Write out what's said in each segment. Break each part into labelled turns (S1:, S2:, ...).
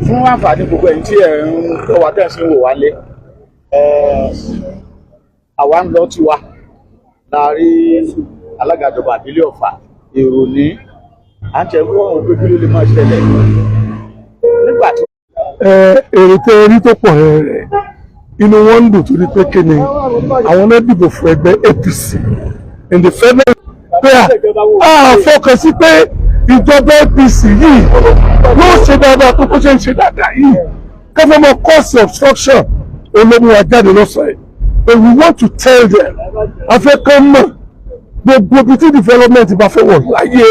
S1: Fún àǹfààní gbogbo ẹ̀yin tí ẹ̀ ń tọ́ wa tẹ̀ sí ń wò wálé, àwa ń lọ tiwa láàrin alága ìjọba ìbílẹ̀ Ọ̀fà èrò ní à ń tẹ̀ wọ́n òun pé kí ló lè máa ṣẹlẹ̀ nígbà tí.
S2: èrò tẹ orí tó pọ̀ rẹ̀ inú wọn ń dùn torí pé kíni àwọn náà dìbò fún ẹgbẹ́ APC in the federal pé fọkàn sí pé ìjọba APC yìí yóò ṣe dáadáa tó kó ṣe ń ṣe dáadáa yìí káfẹ́ mọ cause obstruction olómi wa jáde lọ́sàn-án and we want to tell them afẹ́kọ́ mọ̀ gbogbo ibi tí development bá fẹ́ wọ̀ láyé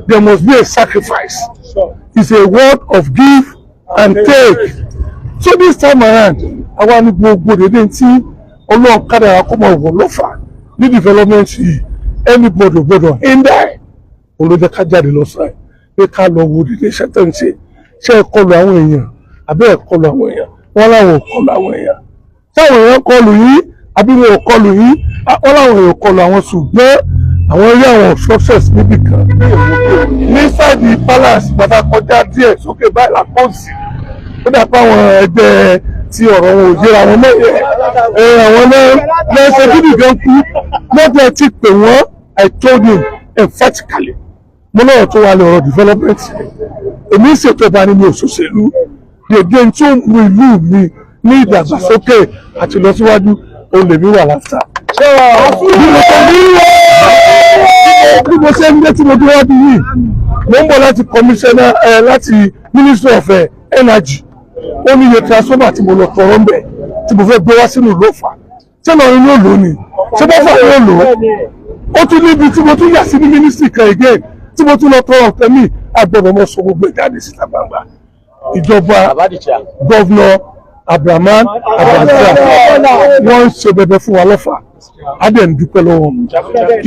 S2: there must be a sacrifice it's a word of give and take so this time around àwa ní gbogbo dédé tí ọlọ́run kádàrá kó máa wọ̀ lọ́fà ní development yìí anybody gbọ́dọ̀ hinder olóde ká jáde lọ́sàn-án pé ká lọ wo dédé iṣẹ́ tó ń ṣe ṣé ẹ kọlu àwọn èèyàn àbẹ́ ẹ kọlu àwọn èèyàn wọ́n láwọn ò kọlu àwọn èèyàn táwọn èèyàn kọlu yìí àbí wọn ò kọlu yìí wọ́n láwọn èèyàn kọlu àwọn ṣùgbọ́n àwọn rí àwọn success níbì kan ní sáàdì palace bàtà kọjá díẹ̀ sókè báyìí lápọ́ǹsì ó dàpọ̀ àwọn ẹgbẹ́ tí ọ̀rọ̀ wọn ò yẹra wọn mọ́ àwọn lẹ́sẹ̀ bíbí gan kú lọ́dọ̀ ti pè wọ́n I told him emphatically mo náà tó wà lè ọ̀rọ̀ development èmi ń ṣètò ìbá ní mi òṣòṣèlú dèdè tí ó mú ìlú mi ní ìdàgbàsókè àti ìlọsíwájú olèmí wà láta. bí mo ṣe ń gbé tí mo dúró wájú yìí mo ń bọ̀ láti commissioner láti ministry of energy ó ní iye transformer tí mo lọ tọrọ ń bẹ̀ tí mo fẹ́ gbé wá sínú ìlú Ọ̀fà ṣé lọ́rin yóò lò ní ṣé bọ́fà yóò lò ó tún níbi tí mo tún yà sí ní ministry kan again tí mo tún lọ tọrọ tẹ̀mí agbọ́dọ̀ mọ́ sọ gbogbo ìjáde síta gbangba ìjọba gọ́vnọ̀ Abdulrahman Abdulrahman wọ́n ń ṣe bẹbẹ fún wa lọ́fà adẹ̀ ń dúpẹ́ lọ́wọ́ mu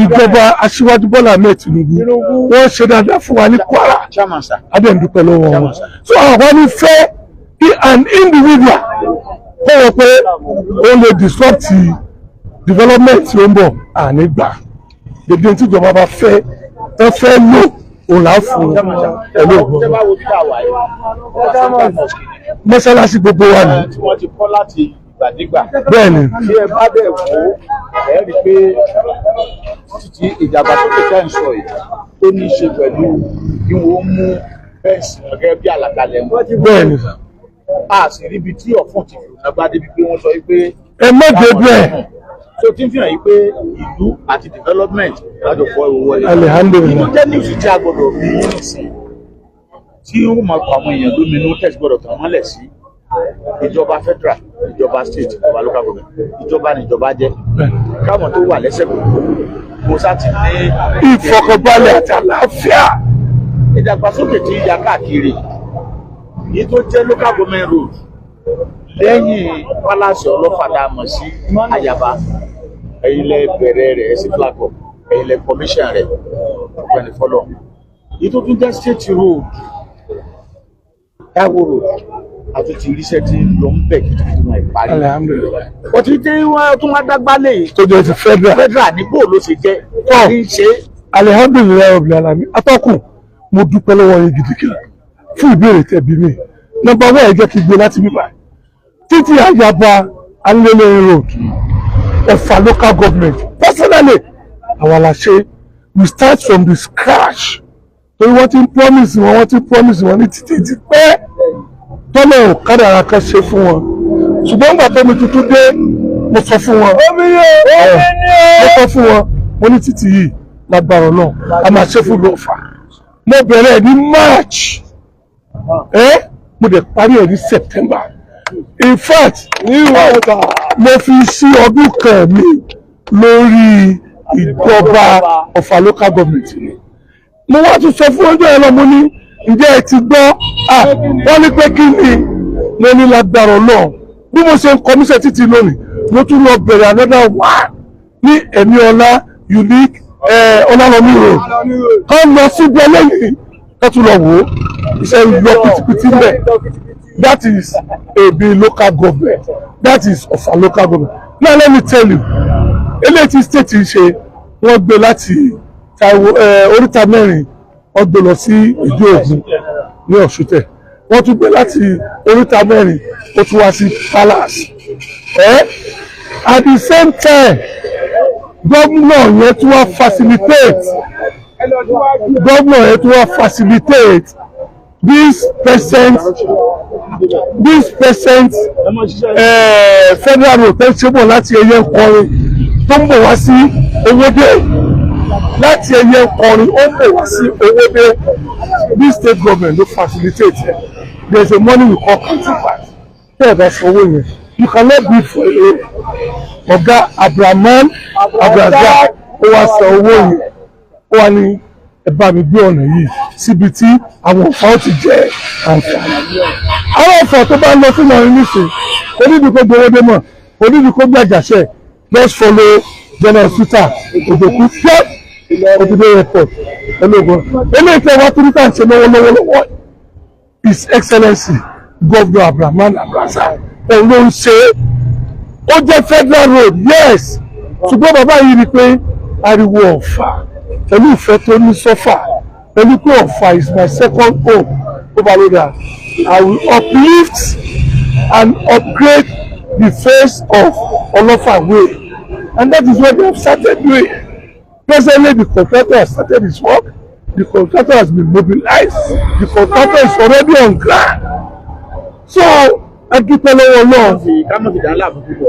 S2: ìjọba Aṣíwájú Bọ́lá Ahmed Tinubu wọ́n ń ṣe dáadáa fún wa ní Kwara adẹ̀ ń dúpẹ́ lọ́wọ́ mu so àwọn ní fẹ́ an individual kó wọ́n pé ó lè disrupt development tí ó ń bọ̀ ànígbà gbogbo tí ìjọba bá fẹ́ ẹ fẹ́ lò òun là á fún ẹ̀lú ògbọ́n. mọ́ṣáláṣí gbogbo wa ni.
S1: tí wọ́n ti kọ́ láti ìgbàdégbà.
S2: bẹ́ẹ̀ni.
S1: tí ẹ bá bẹ̀ wò ẹ rí i pé títí ìdàgbàsókè tẹ́ ń sọ yìí tó ní í ṣe pẹ̀lú bí wọ́n mú fẹ́ǹsì gẹ́gẹ́ bí àlàkalẹ̀ wọn.
S2: bẹ́ẹ̀ni.
S1: a sì ríbi tí ọ̀fun ti fi lágbá débi pé wọ́n sọ pé.
S2: ẹ má dé bẹ́ẹ̀.
S1: so tí ń fi hàn yí pé ìlú àti development lájọ fọ owó ẹ̀.
S2: alihamdulilayi.
S1: ìlú jẹ́ ní ìṣìṣẹ́ agbọ́dọ̀ bí yín sí tí ó máa kọ àwọn èèyàn lóminú tẹ̀sí gbọ́dọ̀ tàn mọ́lẹ̀ sí ìjọba federal ìjọba state ìjọba local government ìjọba níjọba jẹ́ káwọn tó wà lẹ́sẹ̀ gbogbo mo sá ti ní
S2: ìfọkànbalẹ̀ àti àlàáfíà.
S1: ìdàgbàsókè tí ń ya káàkiri èyí tó jẹ́ local government road lẹ́yìn pálásì ọlọ́fàdà mọ̀ sí àyàbá ẹ̀yin lẹ bẹ̀rẹ̀ rẹ̀ sí flag up ẹ̀yin lẹ commission rẹ̀ ọ̀gbẹ́ni fọlọ́ èyí tó tún jẹ́ state road Táíwò road àti ti irísẹ́ tí lọ ń bẹ̀ kìtìkìtì wọn ìparí.
S2: alihamdulilayi.
S1: wọ́n ti dé wọ́n tún wá dágbálẹ̀ yìí.
S2: tó jẹ́ ti federal.
S1: ní bó ló ṣe jẹ́ kí n ṣe.
S2: alihamdulilayi rabbil alamin atọ́kùn mo dúpẹ́ lọ́wọ́ yín gidigidi fún ìbéèrè tẹ̀bí mi nọ́mbà wẹ́ẹ̀ jẹ́ kí n gbé láti bíbá títí àyàbá alẹ́lẹ́ road Ọ̀fà local government personally àwọn aláṣẹ we start from the scratch torí wọ́n ti ń promise wọn ní títí ti pẹ́ tọ́lẹ̀ ò kádàrá kan ṣe fún wọn ṣùgbọ́n nígbà tó mi tuntun dé mo sọ fún wọn mo ní títí yìí lágbára náà a máa ṣe fún Ọ̀fà mo bẹ̀rẹ̀ ní March mo dẹ̀ parí ẹ̀ ní September in fact mo fi sí ọdún kan mi lórí ìjọba Ọ̀fà local government ni mo wá tún sọ fún ọjọ́ ẹ lọ mo ní ǹjẹ́ ẹ ti gbọ́ wọ́n ní pé kí ni mo ní lágbára náà bí mo ṣe ń kọmíṣẹ́ títí lónìí mo tún lọ bẹ̀rẹ̀ another one ní Ẹ̀míọlá unique Ọlálọ́mí road kọ́ lọ síbi ẹlẹ́yìn kọ́ tún lọ wò ó iṣẹ́ lọ pìtìpìtì mẹ́ that is Ebi local government that is Ọ̀fà local government now let me tell you eléyìí tí state ṣe wọ́n gbé láti Táíwò oríta mẹ́rin wọ́n gbé lọ sí Ìdí Ògùn ní Ọ̀ṣútẹ̀ wọ́n tún gbé láti oríta mẹ́rin ó tún wá sí palace at the same time gómìnà yẹn tún wá facilitate this percent federal road tẹ́ ṣe bọ̀ láti ẹyẹ nkọrin tó ń bọ̀ wá sí Owódé láti ẹyẹ nkọrin ó ń bọ̀ wá sí Owódé. This state government ló facilitate it. There is a money we call counterpart. Tẹ́ ẹ̀ bá sanwó yẹn you cannot bid for a road. Ọ̀gá Abdulrahman Abdulrazak ó wá san owó yẹn ó wá ní ẹ bá mi gbé ọ̀nà yìí síbi tí àwọn ọ̀fà ó ti jẹ́ àǹfààní. Àwọn ọ̀fà tó bá ń lọ sínú ọ̀rìn nísìn onídìí kó gbowódé mọ̀ onídìí kó gbàjàṣẹ́ just follow general suta òjòkú pure Òbúdé airport ológun eléyìí tí wọ́n tún tàn ṣe lọ́wọ́lọ́wọ́ His Excellency Governor Abdulrahman Abdulrazak òun ló ń ṣe é. Ó jẹ́ federal road yes ṣùgbọ́n bàbá yìí rí i pé ariwo Ọ̀fà pẹ̀lú ìfẹ́ tó ní sọ́fà pẹ̀lú pé Ọ̀fà is my second home overloader. I will uplift and upgrade the face of Olofa way and that is what they have started doing. Presently the contractor has started his work. The contractor has been mobilized. The contractor is already on ground. So adúpẹ́ lọ́wọ́ náà.
S1: kámọ́ fi dáhùn láàbù púpọ̀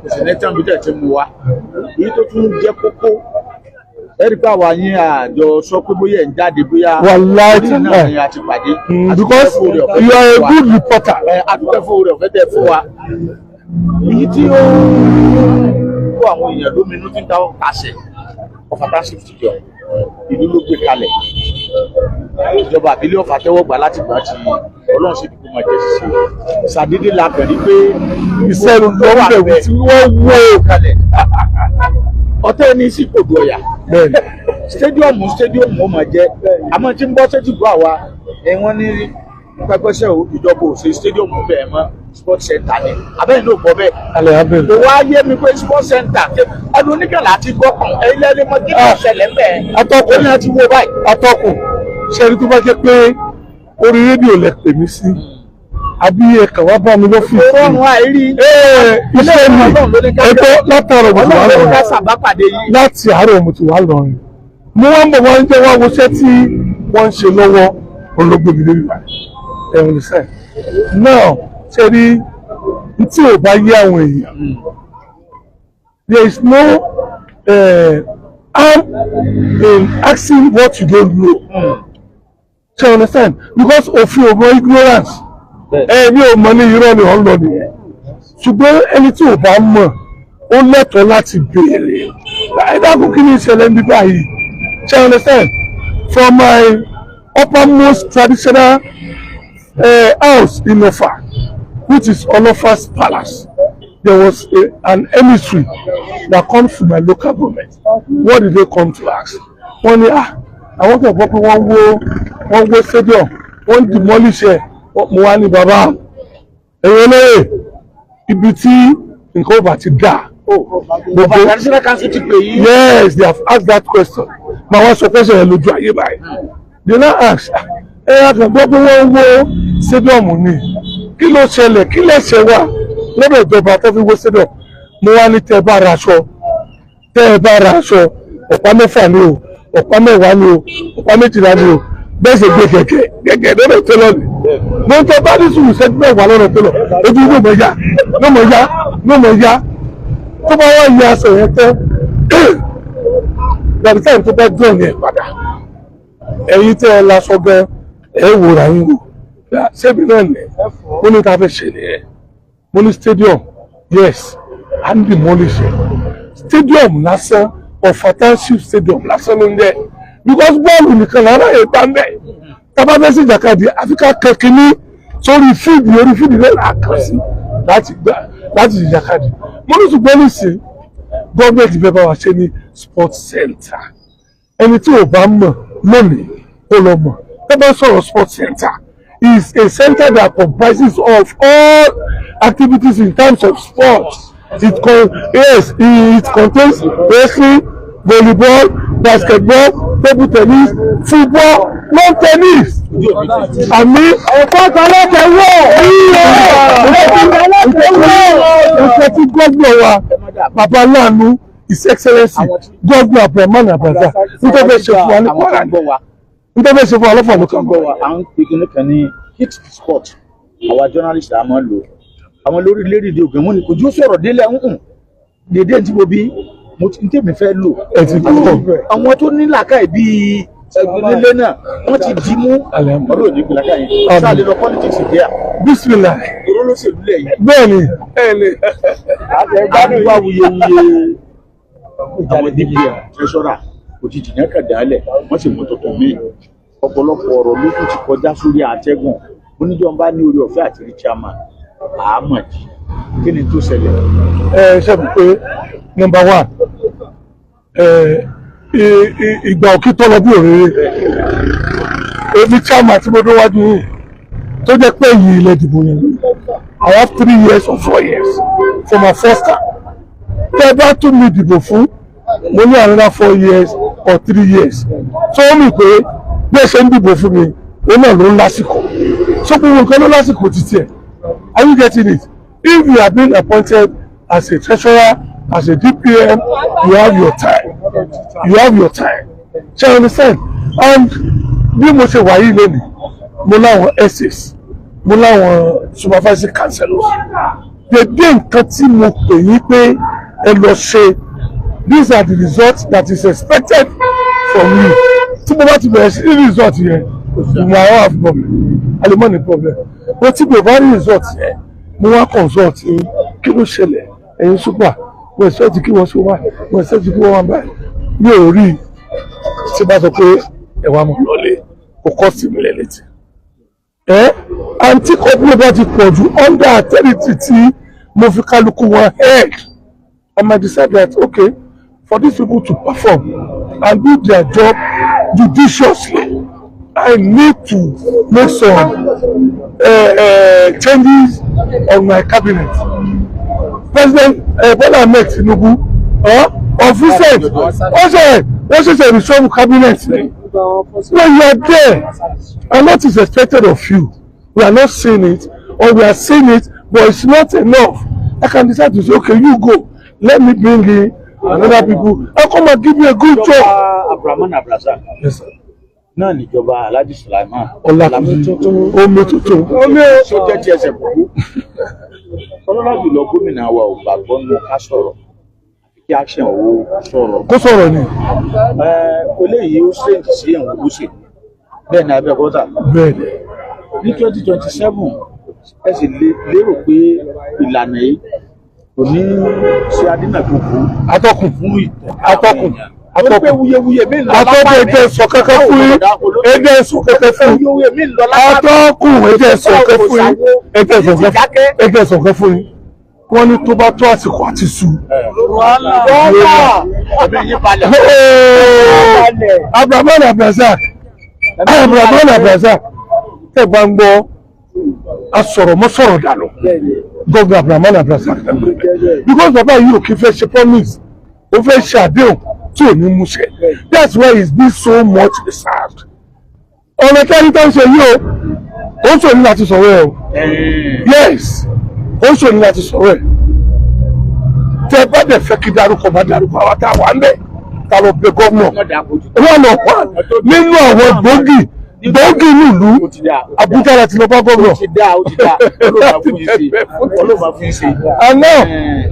S1: kòsì ní tán bíjẹ́ tí mo wá èyí tó tún jẹ́ kókó ẹ̀rí pé àwa yín àjọ sọ pé bóyá ẹ̀ ń jáde bóyá
S2: wàláì
S1: náà ni a ti pàdé
S2: because you are a good reporter.
S1: adúpẹ́ fún oore ọ̀fẹ́ tẹ́ fún wa èyí tí ó kó àwọn èèyàn lóminú tí ń dáwọ́ pàṣẹ Ọ̀fà township jọ ìlú ló gbé kalẹ̀ ìjọba àbílẹ̀ Ọ̀fà tẹ́wọ́ gbà láti gbà tí Ọlọ́run ṣe dìbò máa jẹ́ ṣiṣẹ́ ṣàdédé la kàn rí pé
S2: iṣẹ́ ló wà bẹ̀rù tí wọ́n wó
S1: kalẹ̀ ọ̀tẹ́ ní sí Ìkòdú Ọ̀yà stadium ó máa jẹ́ àmọ́ tí ń bọ́ sétí gbọ́ àwa wọ́n ní pẹ́pẹ́sẹ́ ìjọba ò ṣe stadium bẹ́ẹ̀ mọ́ sports center ni abẹ́yìn ló gbọ́ bẹ́ẹ̀.
S2: alẹ́ abẹ́rẹ́.
S1: kò wá yé mi pé sports center ọdún oníkàlà àti gbọ́kàn ẹ̀yin lẹ́ni mọ́ kí ló ṣẹlẹ̀ ń bẹ̀.
S2: atọ́kùn
S1: ní àti wo báyìí.
S2: atọ́kùn ṣẹ́ni tó bá jẹ́ pé orí rédíò lẹ pè mí sí àbí ẹ̀ka wá bá mi lọ́fíìsì.
S1: òórùn àìrí.
S2: iṣẹ́ mi ẹ̀kọ́ látàrọ̀ mo ti wá lọ́rin láti àárọ̀ mo ti wá lọ́rin mo wá ń bọ̀ wọ́n jẹ́ wá woṣẹ́ tí wọ́n ń ṣe lọ́wọ́ olóògbé mi lórí wa ẹ̀wọ̀n ní sẹ́ẹ̀ náà ṣe rí tí ò bá yé àwọn èèyàn there is no harm in asking what you don't know. So you understand? Because òfin ò mọ ignorance mi ò mọ ní irọ́ ni wọ́n lọ nìyẹn ṣùgbọ́n ẹni tí ò bá mọ̀ ó lẹ́tọ̀ọ́ láti béèrè ẹ̀dáàkú kí ni ìṣẹ̀lẹ̀ ń bí báyìí. So you understand? From my uppermost traditional house in Ọ̀fà, which is Olofa's palace, there was an emissary that comes to my local government. What did they come to ask? Wọ́n ní àwọn kan gbọ́ pé wọ́n wó stadium wọ́n demolish ẹ̀ mo wá ní bàbá ẹ̀rọ lóye ibi tí nǹkan ọba ti dà. Yes, they have asked that question. Màá wá sọ question yẹn lójú ayé báyìí. They now ask ẹ̀rọ kan gbọ́ pé wọ́n wó stadium ni kí ló ṣẹlẹ̀ kí lẹ́sẹ̀ wà lọ́dọ̀ ìjọba tó fi wó stadium. Mo wá ní tẹ́ ẹ bá ra aṣọ ọ̀pá mẹ́fà ni o ọ̀pá mẹ́wàá ni o ọ̀pá méjìlá ni o bẹ́ẹ̀ ṣe gbé gẹ́gẹ́ lọ́dọ̀ tẹ́lọ̀ ni mo ń tọ́ bá ní sùúrù ṣẹ́jú mẹ́wàá lọ́dọ̀ tẹ́lọ̀ ojú ló mọ̀ ya tó bá wá yẹ aṣọ yẹn tẹ́ gbàdí táyì tó bá dùn yẹn padà ẹ̀yin tẹ́ ẹ lásọ gan ẹ̀ wòrà yín wò ṣébi náà nì mo ní ta fẹ́ ṣe nìyẹn mo ní stadium yes à ń demolish stadium lásán Ọ̀fà township stadium lásán ló ń jẹ́ because bọ́ọ̀lù nìkan lára yẹn gbá ń bẹ̀ tábà fẹ́ sí ìjàkadì áfíríkà kẹkìní sórí fíìdì orí fíìdì náà là kàn sí láti ìjàkadì mo ní ṣùgbọ́n nísìn gọ́ọ̀mẹ̀ntì fẹ́ bá wa ṣe ní sports center ẹni tí ò bá mọ̀ lónìí ó lọ mọ̀ ẹ bá sọ̀rọ̀ sports center is a center that comprises of all activities in terms of sports. It contains wrestling, volleyball, basketball, table tennis, football, lawn tennis.
S1: ojú òní ti.
S2: àmì ẹ̀kọ́ tọ́lẹ́kẹ̀ wọ̀ ẹ̀kọ́ tí gómìnà wa bàbá láàánú His Excellency gómìnà Abdulrahman Abacha nítorí ṣe fún wa ní Kwara nítorí ṣe fún wa lọ́fọ̀ lókàn gbọ́ wa.
S1: à ń pè kí nìkan ní hit the spot àwa journalist a máa ń lò àwọn lórí lérí ògùn mú ni kò jó sọ̀rọ̀ délẹ̀ dédé tí mo bí mo ti tèmi fẹ́ lò àwọn tó ní làákàyè bíi nílé náà wọ́n ti dì mú ọdún òní ìpínlẹ̀ káyìn sáà lè lọ politics díẹ̀.
S2: Bísímìlà
S1: ìró ló ṣèlú lẹ̀ yìí.
S2: bẹ́ẹ̀ni
S1: àgbà wuyewuye àwọn DPM treasurer òjijì náà kà dálẹ̀ wọ́n sì mú tuntun míì ọ̀pọ̀lọpọ̀ ọ̀rọ̀ ló tún ti kọjá sórí àtẹ́gùn oníjọba ní orí ọ̀fẹ́ àti rí chairman Ahmad kí ni tó ṣẹlẹ̀.
S2: ṣe pé number one ìgbà òkè tó lọ bí òrèrè èmi chairman tí mo dún wájú yìí tó jẹ́ pé yìí ilẹ̀ ìdìbò yẹn I have 3 years or 4 years for my first time tẹ́ bá tún mi dìbò fún mo ní another 4 years or 3 years so ó mì pé bí ẹ ṣe ń dìbò fún mi òun náà ló ń lásìkò so gbogbo nǹkan ló lásìkò títí ẹ̀ are you getting it if you have been appointed as a treasurer as a DPM you have your time ṣe you understand and bí mo ṣe wà yìí lónìí mo láwọn essays mo láwọn supervisory councillors dédé nǹkan tí mo pè yín pé ẹ lọ ṣe these are the results that is expected from you tí mo bá ti bẹ̀rẹ̀ sí ní result yẹn mo àwọn have problem alimọ́ni problem but tí mo bá ní result yẹn mo wá consult yín kí ló ṣẹlẹ̀ ẹ̀yin super mo expect kí wọ́n ṣe wá mo expect kí wọ́n wá báyìí mi ò rí tí bá sọ pé ẹ̀wà mo lọlé kò kọ́ sí mi lẹ́lẹ́tì àǹtí kọ́bílẹ̀ bá ti pọ̀ jù under authority tí mo fi kálukú wọn head I might decide that okay for these people to perform and do their job judiciously I need to make some changes on my cabinet. President Bola Ahmed Tinubu of recent wọ́n ṣẹ̀ṣẹ̀ reform cabinet when you are there and what is expected of you we are not seeing it or we are seeing it but it's not enough I can decide to say okay you go let me bring in another people and come and give me a good job.
S1: Abdulrahman Abacha náà níjọba Alhaji Sulaiman
S2: Ọlámídé omi tuntun
S1: sójẹ́ tí ẹsẹ̀ kúkú ọlọ́lá jùlọ gómìnà wa ò gbàgbọ́ nínú ká sọ̀rọ̀ kí action owó sọ̀rọ̀.
S2: kó sọ̀rọ̀ ni.
S1: eléyìí ó ṣèǹtì sí ẹ̀wọ̀n olóṣèlú bẹ́ẹ̀ ni Abẹ́òkúta.
S2: bẹ́ẹ̀ni.
S1: ní 2027 ẹ sì lérò pé ìlànà yìí kò ní ṣe adínàgbòkú.
S2: atọ́kùn
S1: atọ́kùn wuyewuye mi lọ lápá
S2: atọ́kùn ẹ̀jẹ̀ sọ kẹ́kẹ́ fún yín ẹ̀jẹ̀ sọ kẹ́kẹ́ fún yín atọ́kùn ẹ̀jẹ̀ sọ kẹ́kẹ́ fún yín ẹ̀jẹ̀ sọ kẹ́kẹ́ fún yín wọ́n ní tó bá tó àsìkò àti sùn. Abdulrahman Abacha tẹ̀ bá ń gbọ́ asọ̀rọ̀ mọ́sọ̀rọ̀ dànù gọ́gọ́ Abdulrahman Abacha because bàbá yìí ò kí fẹ́ ṣe promise ó fẹ́ ṣe àdéhùn tí ò ní múṣẹ that's why he's been so much reserved. ọ̀nà kẹ́rin tó ń ṣe yìí ó ń ṣòní láti sọ̀rọ̀ ẹ̀ o yes ó ń ṣòní láti sọ̀rọ̀ ẹ̀ tẹ́ bá dẹ̀ fẹ́ kí darúkọ bá darúkọ àwọn tá a wà ń bẹ̀ tá a lọ bẹ gómìnà wọn lọ pa nínú àwọn gbòógì nílùú Àbújá láti lọ bá gómìnà. and now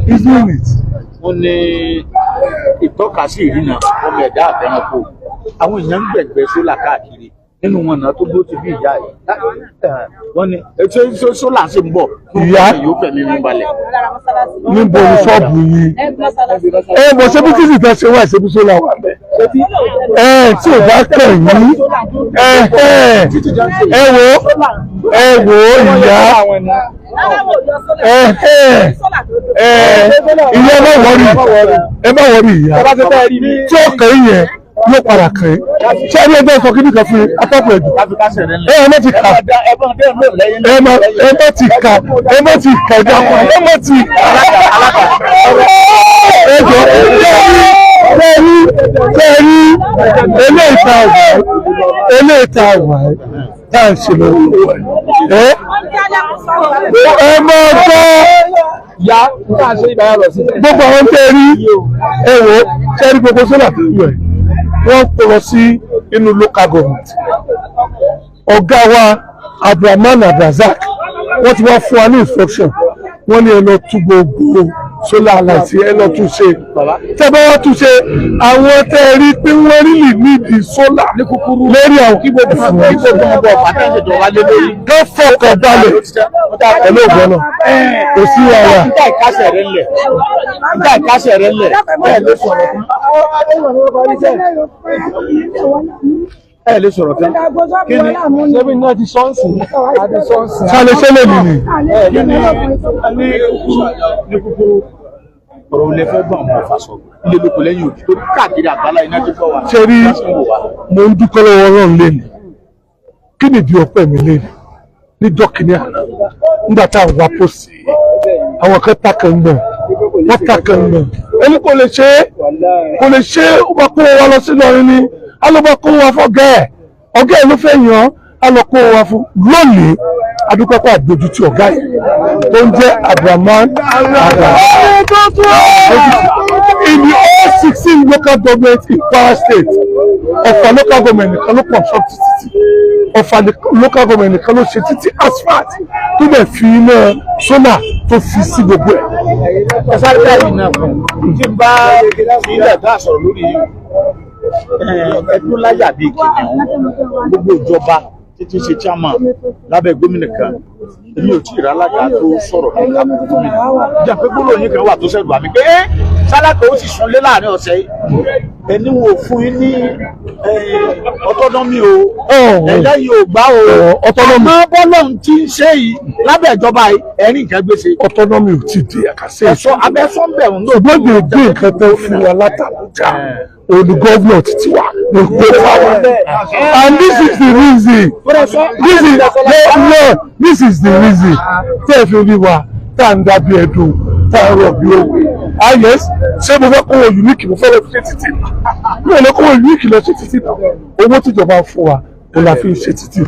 S2: he's doing it.
S1: ó ní ìtọ́kasí ìrìnà ọmọ ẹ̀dá àtẹnukò àwọn èèyàn ń gbẹ̀gbẹ́ sólà káàkiri nínú wọn náà tó bó ti bí ìyá yìí wọ́n ní ètò sólà ṣe ń bọ̀
S2: ìyá
S1: yóò fẹ̀mí mú balẹ̀.
S2: níbo ni ṣọ́ọ̀bù yìí bọ̀ ṣé bí títì tẹ́ ṣe wá ìṣẹ́bí sólà wà bẹ́ẹ̀ tí ò bá kàn yín ẹ wo ìyá ìyá ẹ má wọrí ìyá tí ó kàn yín yẹn ló padà kàn yín ṣé ẹni ẹgbẹ́ sọ kíní kan fún atọ́kùn ẹ̀dùn ẹ má ti kà ẹ má ti kà ẹ má ti kà ẹ má ti kà ẹ jọ tẹ́rí eléyìí ta ọ̀gbọ́n eléyìí tá a wà tá a ṣe lọ́wọ́ ẹ máa gbọ́
S1: ya ká ṣe ìbára lọ sí.
S2: gbogbo àwọn tẹ́ rí ẹ wò sẹ́rí gbogbo sólà tó yẹ wọ́n kó lọ sí inú local government ọ̀gá wa Abdulrahman Abdulrazak wọ́n ti wá fún wa ní instruction wọ́n ní ẹ lọ tú gbogbo solar light ẹ lọ tún ṣe tẹ́ bá wá tún ṣe àwọn tẹ́ rí pé wọ́n rí lè nídìí solar lórí àwọn kí gbogbo fún wọn tó fọkàn balẹ̀ pẹ̀lú ògbọ́n náà kò sí wàhálà.
S1: nígbà ìkásẹ̀ rẹ̀ ńlẹ̀ bẹ́ẹ̀ ló sọ̀rọ̀ ẹ lè sọ̀rọ̀ kan kí ni ṣebí náà ti sọ́ọ̀sì àti sọ́ọ̀sì.
S2: sálẹ̀ sẹ́lẹ̀ mi ni.
S1: ní kúkúrú ọ̀rọ̀ ilé fẹ́ bá àwọn ọ̀fà sọ̀rọ̀ ilé lóko lẹ́yìn òkú tó káàkiri àgbálá iná tó fọ́ wa.
S2: ṣe rí mo ń dúpẹ́ lọ́wọ́ Ọlọ́run lẹ́nu kí nìdí ọpẹ́ mi lẹ́nu níjọ́ kìíní àná nígbà tá à ń wá pósì àwọn kan takàn ń gbọ̀n wọ́n takàn ń gbọ̀n ẹni kò lè ṣe é ó bá kó wa lọ sí Ìlọrin ni alọ́bọ̀ kó wa fún ọ̀gá ẹ̀ ló fẹ́ yàn á lọ kó wa fún lónìí adúpẹ́pẹ́ àdójútì ọ̀gá yìí tó ń jẹ́ Abdulrahman in the all 16 local government in Kwara State Ọ̀fà local government nìkan ló construct títì Ọ̀fà local government nìkan ló ṣe títì asphalt tó bẹ̀ fi iná sólà tó fi sí gbogbo ẹ̀.
S1: ẹ sáré báyìí náà fún tí n bá ilẹ̀ dá sọ̀rọ̀ lórí ẹdún láyà bíi kìnìún gbogbo ìjọba títí ṣe chairman lábẹ́ gómìnà kan èmi ò tí ì rálága tó sọ̀rọ̀ nígbà gómìnà jẹ́ pé gbólóhùn yín kan wà tó ṣẹ̀rù àmì pé Sálákà ó sì sunlé láàrin ọ̀sẹ̀ yìí ẹni wo fún yín ní autonomy o ẹlẹ́yìn ò gbá o autonomy bọ́lọ́hún tí ń ṣe yìí lábẹ́ ìjọba ẹ̀rín nǹkan gbèsè.
S2: autonomy ò tí ì di àkàṣe
S1: ẹ̀sọ́ abẹ́sọ́ ń bẹ̀rù náà.
S2: ṣùgbọ́n gbègbè nǹkan tó fún wa látàbújá olú gọ́vnọ̀ títí wa ló gbé fáwọn and this is the reason this is the reason tẹ́ ẹ fi rí wa tá à ń dábí ẹ̀dùn tá à ń rọ̀ bí òwe yes ṣé mo fẹ́ kówó unique mo fẹ́ lọ ṣe títì mi ò lè kówó unique lọ ṣe títì náà owó tíjọba fún wa ó la fi ṣe títì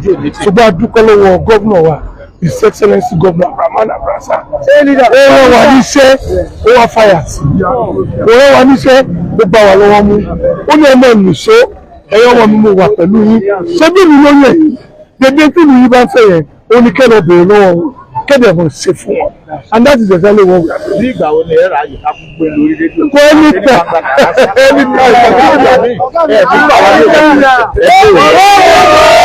S2: ṣùgbọ́n a dúpẹ́ lọ́wọ́ gọ́vnọ̀ wa His Excellency Governor Abdulrahman Abdulrazak ó rán wa níṣẹ́ ó wá fàyà sí ó rán wa níṣẹ́ ó bá wa lọ́wọ́ mú ó ní ọmọ ìnùṣó ẹ̀yọ́ ọmọ mi mo wà pẹ̀lú yín ṣé bí mi ló yẹ yìí dédé tí mi yìí bá ń fẹ́ yẹn ó ní kẹ́lọ́ bèrè lọ́wọ́ wọn kẹ́dẹ̀ mọ̀ ṣe fún wọn and that is exactly what we are doing.
S1: ní ìgbà wo ni ẹ ra yìí ká fún gbé lórí rédíò.
S2: kò ní tẹ ẹ ní tẹ ẹ ní tẹ.